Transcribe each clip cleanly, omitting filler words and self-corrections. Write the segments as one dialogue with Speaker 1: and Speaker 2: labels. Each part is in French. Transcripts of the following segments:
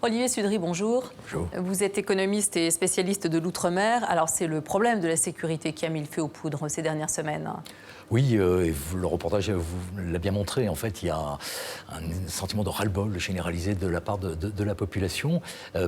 Speaker 1: Olivier Sudry, bonjour.
Speaker 2: Bonjour.
Speaker 1: Vous êtes économiste et spécialiste de l'outre-mer. Alors, c'est le problème de la sécurité qui a mis le feu aux poudres ces dernières semaines.
Speaker 2: Oui, et le reportage vous l'a bien montré. En fait, il y a un sentiment de ras-le-bol généralisé de la part de la population,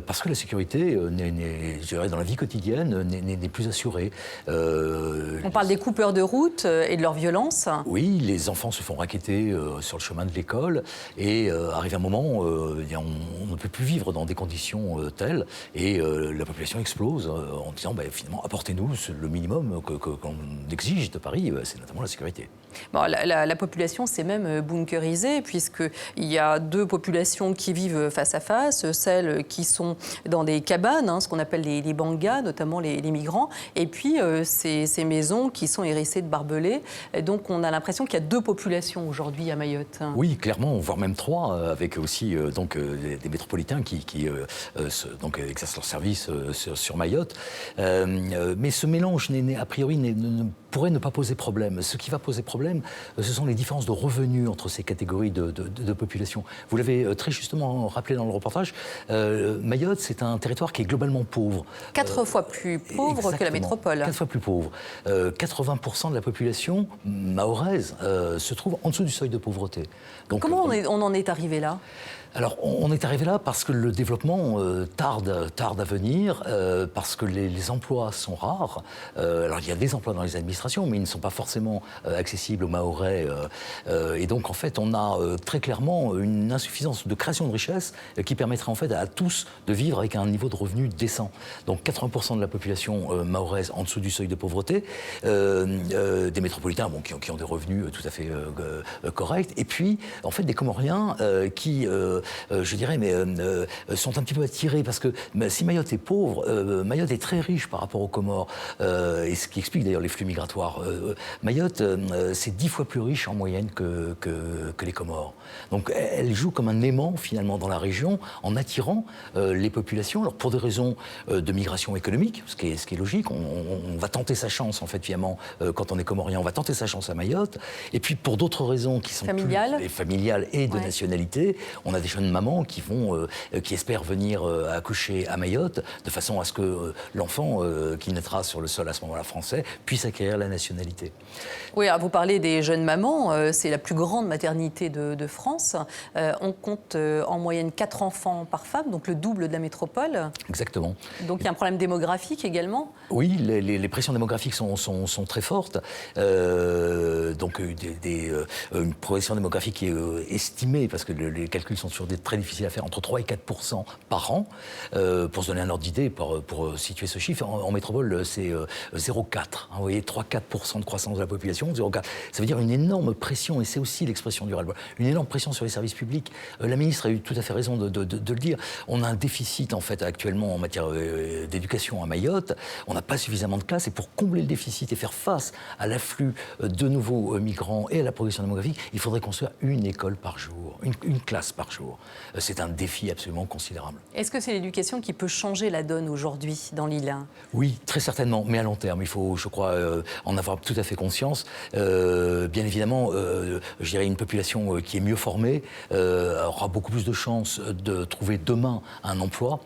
Speaker 2: parce que la sécurité, je dirais, dans la vie quotidienne, n'est plus assurée.
Speaker 1: On parle des coupeurs de route et de leur violence.
Speaker 2: Oui, les enfants se font racketter sur le chemin de l'école, et arrive un moment, on ne peut plus vivre dans des conditions telles, et la population explose en disant, finalement, apportez-nous le minimum qu'on exige de Paris, c'est notamment la sécurité.
Speaker 1: Bon, la population s'est même bunkerisée, puisqu'il y a deux populations qui vivent face à face, celles qui sont dans des cabanes, ce qu'on appelle les bangas, notamment les migrants, et puis ces maisons qui sont hérissées de barbelés. Et donc on a l'impression qu'il y a deux populations aujourd'hui à Mayotte.
Speaker 2: Oui, clairement, voire même trois, avec aussi des métropolitains qui exercent leur service sur Mayotte. Mais ce mélange, a priori, pourrait ne pas poser problème. Ce qui va poser problème, ce sont les différences de revenus entre ces catégories de population. Vous l'avez très justement rappelé dans le reportage, Mayotte, c'est un territoire qui est globalement pauvre.
Speaker 1: 4 fois plus pauvre
Speaker 2: exactement,
Speaker 1: que la métropole.
Speaker 2: 4 fois plus pauvre. 80% de la population mahoraise se trouve en dessous du seuil de pauvreté. Donc,
Speaker 1: comment on en est arrivé là ?
Speaker 2: Alors, on est arrivé là parce que le développement tarde à venir, parce que les emplois sont rares. Alors, il y a des emplois dans les administrations, mais ils ne sont pas forcément accessibles aux Mahorais. Et donc, en fait, on a très clairement une insuffisance de création de richesse qui permettrait en fait à tous de vivre avec un niveau de revenu décent. Donc, 80% de la population mahoraise en dessous du seuil de pauvreté, des métropolitains qui ont des revenus tout à fait corrects, et puis, en fait, des Comoriens qui... je dirais, sont un petit peu attirés parce que si Mayotte est pauvre, Mayotte est très riche par rapport aux Comores, et ce qui explique d'ailleurs les flux migratoires. Mayotte, c'est 10 fois plus riche en moyenne que les Comores. Donc elle joue comme un aimant finalement dans la région en attirant les populations. Alors pour des raisons de migration économique, ce qui est logique, on va tenter sa chance en fait finalement quand on est Comorien, on va tenter sa chance à Mayotte. Et puis pour d'autres raisons qui sont familiales et de nationalité, on a des jeunes mamans qui espèrent venir accoucher à Mayotte de façon à ce que l'enfant qui naîtra sur le sol à ce moment-là français puisse acquérir la nationalité.
Speaker 1: Oui, alors vous parlez des jeunes mamans, c'est la plus grande maternité de France. On compte en moyenne 4 enfants par femme, donc le double de la métropole.
Speaker 2: Exactement.
Speaker 1: Donc il y a un problème démographique également ?
Speaker 2: Oui, les pressions démographiques sont très fortes. Donc une progression démographique qui est estimée, parce que les calculs sont toujours très difficiles à faire, entre 3 et 4% par an. Pour se donner un ordre d'idée, pour situer ce chiffre, en métropole, c'est 0,4. Vous voyez, 3-4% de croissance de la population, 0,4. Ça veut dire une énorme pression, et c'est aussi l'expression du ras-le-bol, une énorme pression sur les services publics. La ministre a eu tout à fait raison de le dire. On a un déficit, en fait, actuellement en matière d'éducation à Mayotte. On n'a pas suffisamment de classes, et pour combler le déficit et faire face à l'afflux de nouveaux migrants et à la progression démographique, il faudrait construire une école par jour, une classe par jour. C'est un défi absolument considérable.
Speaker 1: Est-ce que c'est l'éducation qui peut changer la donne aujourd'hui dans l'île ?
Speaker 2: Oui, très certainement, mais à long terme. Il faut, je crois, en avoir tout à fait conscience. Bien évidemment, je dirais une population qui est mieux formée aura beaucoup plus de chances de trouver demain un emploi,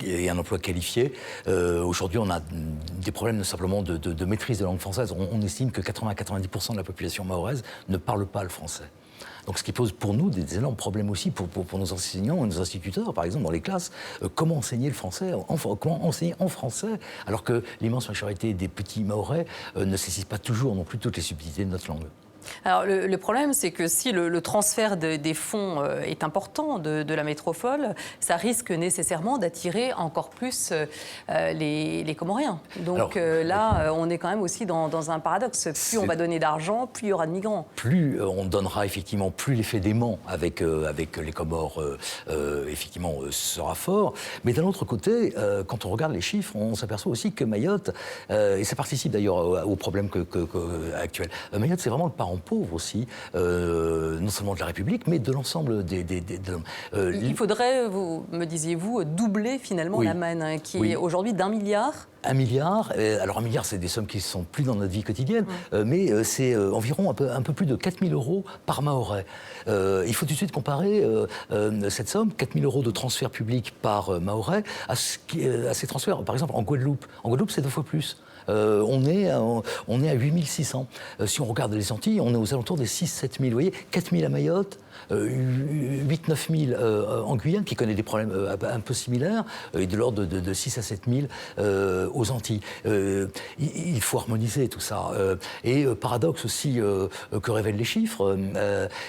Speaker 2: et un emploi qualifié. Aujourd'hui, on a des problèmes simplement de maîtrise de la langue française. On estime que 80-90% de la population mahoraise ne parle pas le français. Donc, ce qui pose pour nous des énormes problèmes aussi pour nos enseignants et nos instituteurs, par exemple, dans les classes. Comment enseigner le français, comment enseigner en français, alors que l'immense majorité des petits mahorais ne saisissent pas toujours non plus toutes les subtilités de notre langue.
Speaker 1: Alors le problème, c'est que si le transfert des fonds est important de la métropole, ça risque nécessairement d'attirer encore plus les Comoriens. Donc là, on est quand même aussi dans un paradoxe. Plus on va donner d'argent, plus il y aura de migrants.
Speaker 2: Plus on donnera effectivement, plus l'effet d'aimant avec les Comores effectivement sera fort. Mais d'un autre côté, quand on regarde les chiffres, on s'aperçoit aussi que Mayotte, et ça participe d'ailleurs au problème actuel, Mayotte c'est vraiment le parent pauvres aussi, non seulement de la République, mais de l'ensemble des hommes.
Speaker 1: Il faudrait, me disiez-vous, doubler finalement la manne, hein, qui est aujourd'hui d'1 milliard.
Speaker 2: 1 milliard, alors 1 milliard, c'est des sommes qui ne sont plus dans notre vie quotidienne, mais c'est environ un peu plus de 4 000 euros par Mahorais. Il faut tout de suite comparer cette somme, 4 000 euros de transfert public par Mahorais, à ces transferts, par exemple, en Guadeloupe. En Guadeloupe, c'est 2 fois plus. On est à 8 600. Si on regarde les Antilles, on est aux alentours des 6-7 000. Vous voyez, 4 000 à Mayotte, 8-9 000 en Guyane, qui connaît des problèmes un peu similaires, et de l'ordre de 6 à 7 000 aux Antilles. Il faut harmoniser tout ça. Et paradoxe aussi que révèlent les chiffres,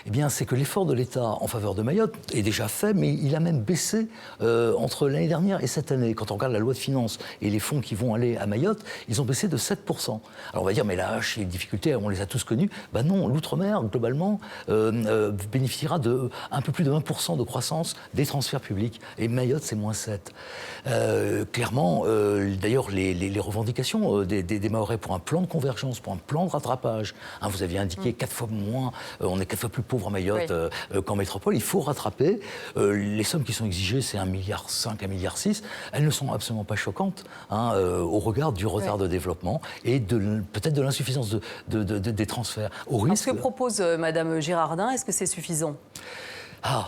Speaker 2: eh bien, c'est que l'effort de l'État en faveur de Mayotte est déjà fait, mais il a même baissé entre l'année dernière et cette année. Quand on regarde la loi de finances et les fonds qui vont aller à Mayotte, ils ont baissé de 7%. Alors on va dire, mais là, les difficultés, on les a tous connues. Ben non, l'outre-mer, globalement, bénéficiera de un peu plus de 1% de croissance des transferts publics. Et Mayotte, c'est moins 7. Clairement, d'ailleurs, les revendications des Mahorais pour un plan de convergence, pour un plan de rattrapage, hein, vous aviez indiqué 4 fois moins, on est 4 fois plus pauvre à Mayotte qu'en métropole, il faut rattraper. Les sommes qui sont exigées, c'est 1,5 milliard, 1,6 milliard. Elles ne sont absolument pas choquantes hein, au regard du retard de développement et peut-être de l'insuffisance des transferts.
Speaker 1: Ce que propose Mme Girardin, est-ce que c'est suffisant ?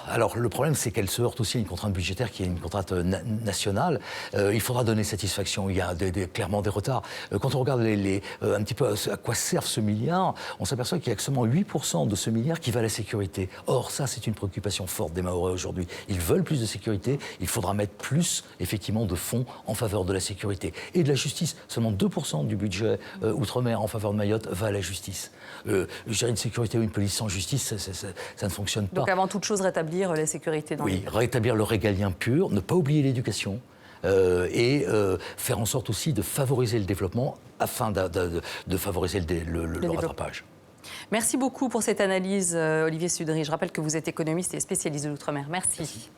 Speaker 2: Alors le problème, c'est qu'elle se heurte aussi à une contrainte budgétaire qui est une contrainte nationale. Il faudra donner satisfaction. Il y a clairement des retards. Quand on regarde un petit peu à quoi servent ce milliard, on s'aperçoit qu'il y a que seulement 8% de ce milliard qui va à la sécurité. Or, ça, c'est une préoccupation forte des Mahorais aujourd'hui. Ils veulent plus de sécurité. Il faudra mettre plus, effectivement, de fonds en faveur de la sécurité. Et de la justice. Seulement 2% du budget outre-mer en faveur de Mayotte va à la justice. Gérer une sécurité ou une police sans justice, ça ne fonctionne pas.
Speaker 1: Donc avant toute chose, rétablir la sécurité dans les...
Speaker 2: rétablir le régalien pur, ne pas oublier l'éducation et faire en sorte aussi de favoriser le développement afin de favoriser le rattrapage.
Speaker 1: Merci beaucoup pour cette analyse, Olivier Sudry. Je rappelle que vous êtes économiste et spécialiste de l'outre-mer. Merci.